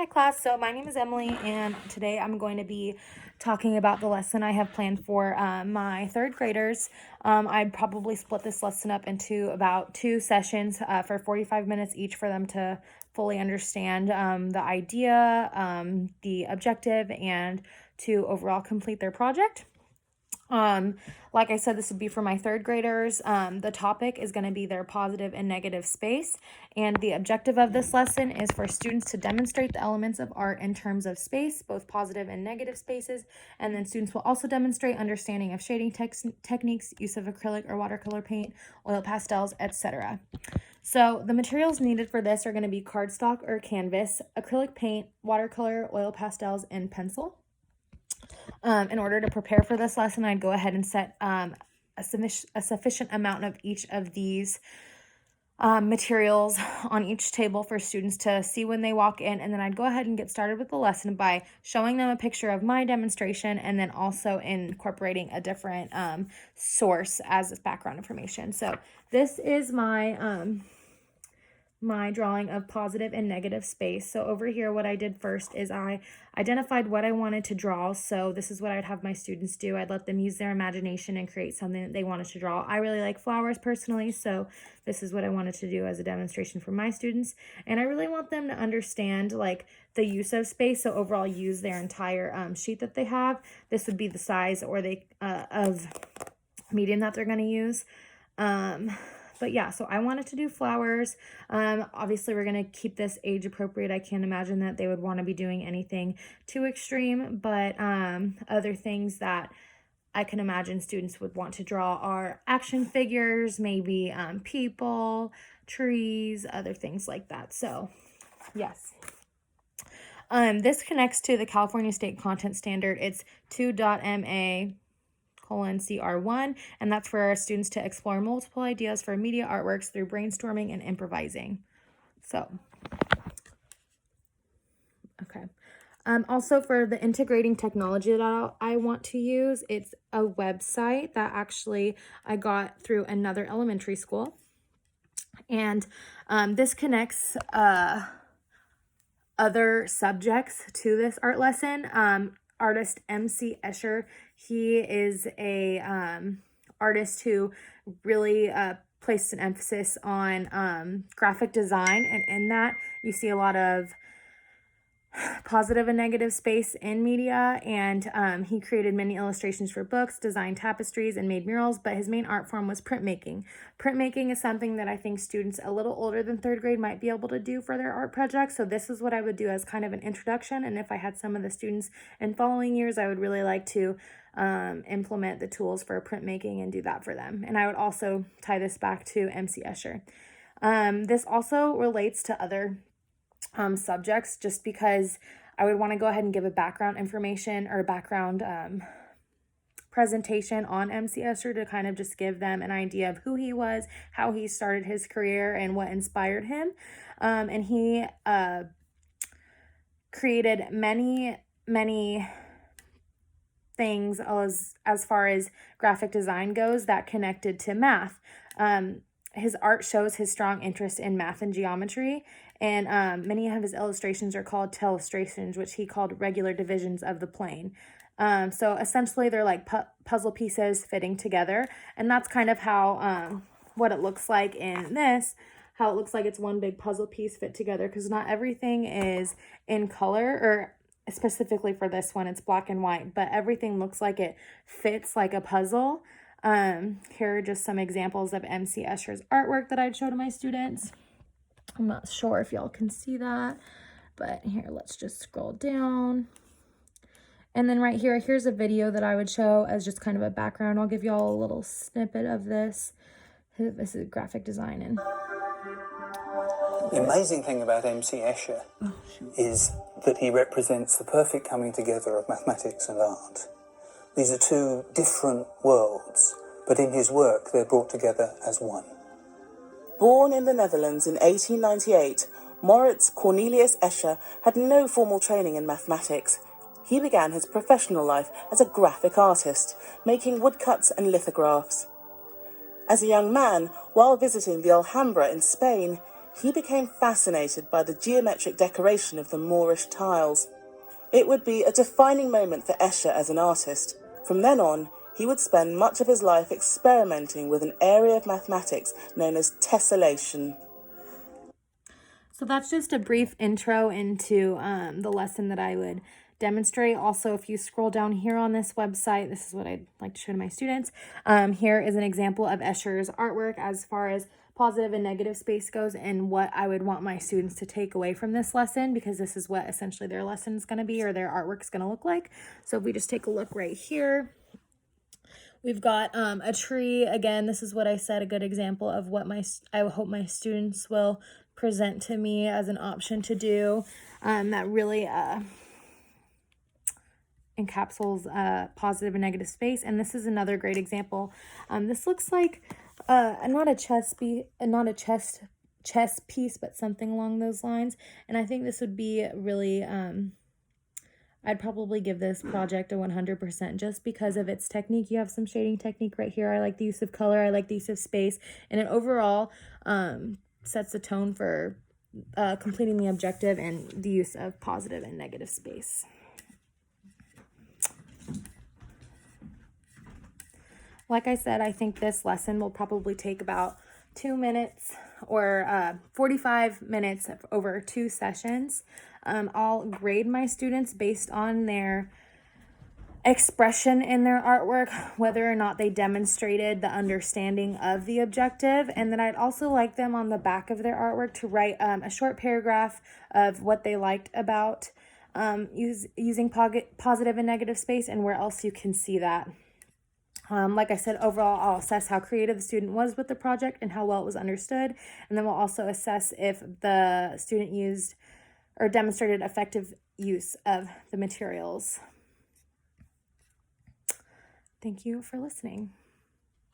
Hi class, so my name is Emily and today I'm going to be talking about the lesson I have planned for my third graders. I'd probably split this lesson up into about 2 sessions for 45 minutes each for them to fully understand the idea, the objective, and to overall complete their project. Like I said, this would be for my third graders. The topic is going to be their positive and negative space. And the objective of this lesson is for students to demonstrate the elements of art in terms of space, both positive and negative spaces. And then students will also demonstrate understanding of shading techniques, use of acrylic or watercolor paint, oil pastels, etc. So the materials needed for this are going to be cardstock or canvas, acrylic paint, watercolor, oil pastels, and pencil. In order to prepare for this lesson, I'd go ahead and set a sufficient amount of each of these materials on each table for students to see when they walk in. And then I'd go ahead and get started with the lesson by showing them a picture of my demonstration and then also incorporating a different source as background information. So this is my drawing of positive and negative space. So over here, what I did first is I identified what I wanted to draw. So this is what I'd have my students do. I'd let them use their imagination and create something that they wanted to draw. I really like flowers personally, so this is what I wanted to do as a demonstration for my students. And I really want them to understand like the use of space. So overall, use their entire sheet that they have. This would be the size or of medium that they're going to use. But yeah, so I wanted to do flowers. Obviously, we're going to keep this age appropriate. I can't imagine that they would want to be doing anything too extreme, but other things that I can imagine students would want to draw are action figures, maybe people, trees, other things like that. So yes. This connects to the California State Content Standard. It's 2.MA CR1, and that's for our students to explore multiple ideas for media artworks through brainstorming and improvising. So, okay. Also for the integrating technology that I want to use, it's a website that actually I got through another elementary school. And this connects other subjects to this art lesson. Artist MC Escher, he is a artist who really placed an emphasis on graphic design, and in that you see a lot of positive and negative space in media, and he created many illustrations for books, designed tapestries, and made murals, but his main art form was printmaking. Printmaking is something that I think students a little older than third grade might be able to do for their art projects, so this is what I would do as kind of an introduction, and if I had some of the students in following years, I would really like to implement the tools for printmaking and do that for them. And I would also tie this back to MC Escher. This also relates to other subjects, just because I would want to go ahead and give a background information or background presentation on MC Escher to kind of just give them an idea of who he was, how he started his career, and what inspired him. And he created many things as far as graphic design goes that connected to math. His art shows his strong interest in math and geometry, and many of his illustrations are called telestrations, which he called regular divisions of the plane. So essentially they're like puzzle pieces fitting together, and that's kind of how what it looks like in this, how it looks like it's one big puzzle piece fit together, because not everything is in color, or specifically for this one, it's black and white, but everything looks like it fits like a puzzle. Here are just some examples of MC Escher's artwork that I'd show to my students. I'm not sure if y'all can see that, but here, let's just scroll down. And then right here, here's a video that I would show as just kind of a background. I'll give y'all a little snippet of this. This is graphic design. And the amazing thing about MC Escher is that he represents the perfect coming together of mathematics and art. These are two different worlds, but in his work they're brought together as one. Born in the Netherlands in 1898, Moritz Cornelius Escher had no formal training in mathematics. He began his professional life as a graphic artist, making woodcuts and lithographs. As a young man, while visiting the Alhambra in Spain, He became fascinated by the geometric decoration of the Moorish tiles. It would be a defining moment for Escher as an artist. From then on, he would spend much of his life experimenting with an area of mathematics known as tessellation. So that's just a brief intro into the lesson that I would demonstrate. Also, if you scroll down here on this website, this is what I'd like to show to my students. Here is an example of Escher's artwork as far as positive and negative space goes, and what I would want my students to take away from this lesson, because this is what essentially their lesson is going to be, or their artwork is going to look like. So if we just take a look right here, we've got a tree. Again, this is what I said, a good example of what I hope my students will present to me as an option to do, that really encapsulates positive and negative space. And this is another great example. This looks like not a chess piece, but something along those lines. And I think this would be really I'd probably give this project a 100% just because of its technique. You have some shading technique right here. I like the use of color. I like the use of space. And it overall sets the tone for completing the objective and the use of positive and negative space. Like I said, I think this lesson will probably take about 2 minutes or 45 minutes over 2 sessions. I'll grade my students based on their expression in their artwork, whether or not they demonstrated the understanding of the objective. And then I'd also like them on the back of their artwork to write a short paragraph of what they liked about using positive and negative space and where else you can see that. Like I said, overall, I'll assess how creative the student was with the project and how well it was understood. And then we'll also assess if the student used or demonstrated effective use of the materials. Thank you for listening.